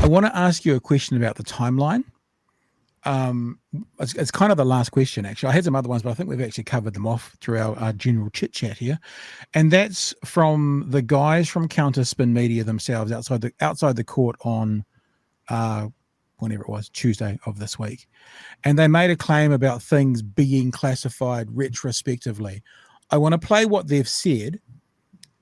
I want to ask you a question about the timeline. It's kind of the last question, actually. I had some other ones, but I think we've actually covered them off through our general chit chat here. And that's from the guys from Counterspin Media themselves outside the court on whenever it was, Tuesday of this week. And they made a claim about things being classified retrospectively. I want to play what they've said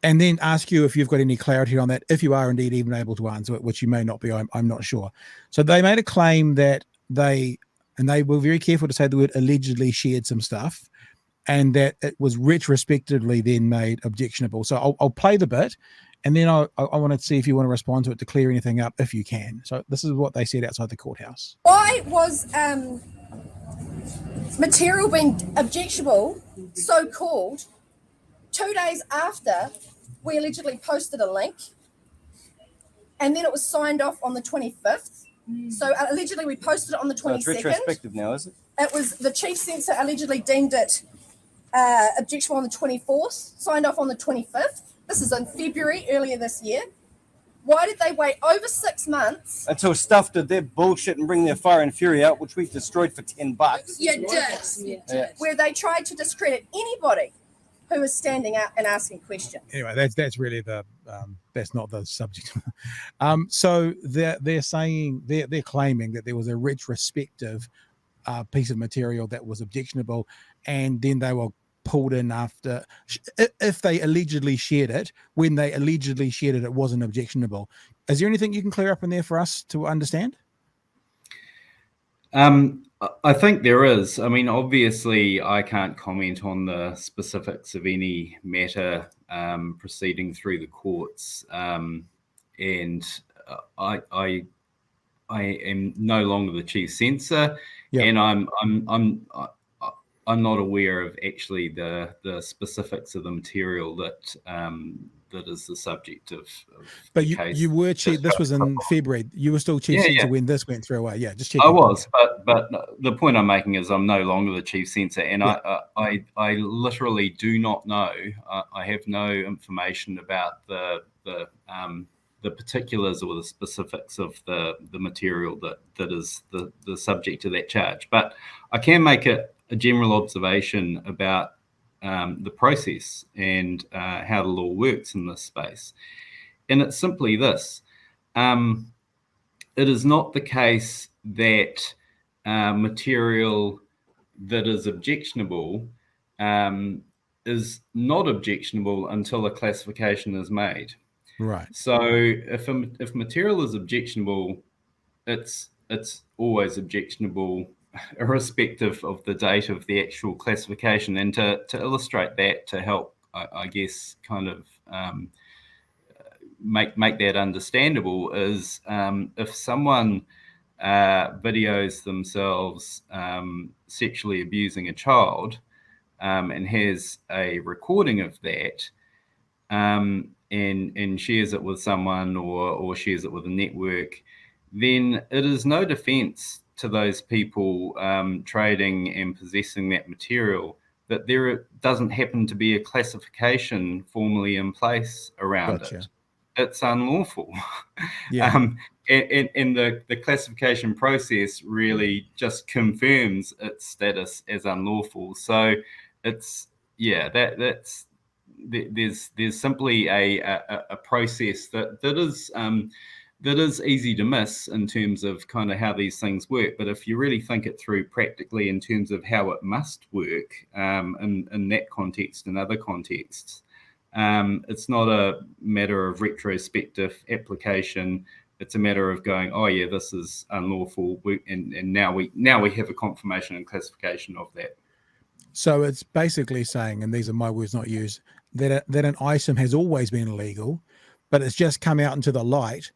and then ask you if you've got any clarity on that, if you are indeed even able to answer it, which you may not be, I'm not sure. So they made a claim that they were very careful to say the word allegedly shared some stuff, and that it was retrospectively then made objectionable. So I'll play the bit, and then I want to see if you want to respond to it to clear anything up, if you can. So this is what they said outside the courthouse. Why was material being objectionable, so-called, 2 days after we allegedly posted a link, and then it was signed off on the 25th? So allegedly we posted it on the 22nd. So it's retrospective now, is it? It was the Chief Censor allegedly deemed it objectionable on the 24th, signed off on the 25th. This is in February earlier this year. Why did they wait over 6 months? Until Stuff did their bullshit and bring their fire and fury out, which we've destroyed for $10. You did. Where they tried to discredit anybody who was standing out and asking questions. Anyway, that's really the that's not the subject. So they're saying they're claiming that there was a retrospective piece of material that was objectionable, and then they were pulled in after, if they allegedly shared it. When they allegedly shared it, it wasn't objectionable. Is there anything you can clear up in there for us to understand? I think there is. I mean, obviously, I can't comment on the specifics of any matter proceeding through the courts, and I am no longer the Chief Censor, and I'm not aware of actually the specifics of the material that is the subject of but the case. You were Chief. This was in February. You were still Chief Censor when this went through. Just checking. I was, but the point I'm making is I'm no longer the Chief Censor, and I literally do not know. I have no information about the particulars or the specifics of the material that is the subject of that charge. But I can make a general observation about the process and how the law works in this space. And it's simply this. It is not the case that material that is objectionable is not objectionable until a classification is made. Right. So if material is objectionable, it's always objectionable, irrespective of the date of the actual classification. And to illustrate that, to help, I guess, kind of make that understandable, is if someone videos themselves sexually abusing a child and has a recording of that, and shares it with someone or shares it with a network, then it is no defense to those people trading and possessing that material that there doesn't happen to be a classification formally in place around it. It's unlawful. And the classification process really just confirms its status as unlawful. So it's there's simply a process that is easy to miss in terms of kind of how these things work. But if you really think it through practically in terms of how it must work in that context and other contexts, it's not a matter of retrospective application. It's a matter of going, oh yeah, this is unlawful, and now we have a confirmation and classification of that. So it's basically saying, and these are my words, not yours, that an item has always been illegal, but it's just come out into the light.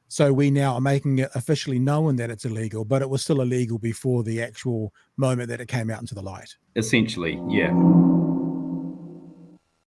So we now are making it officially known that it's illegal, but it was still illegal before the actual moment that it came out into the light. Essentially, yeah.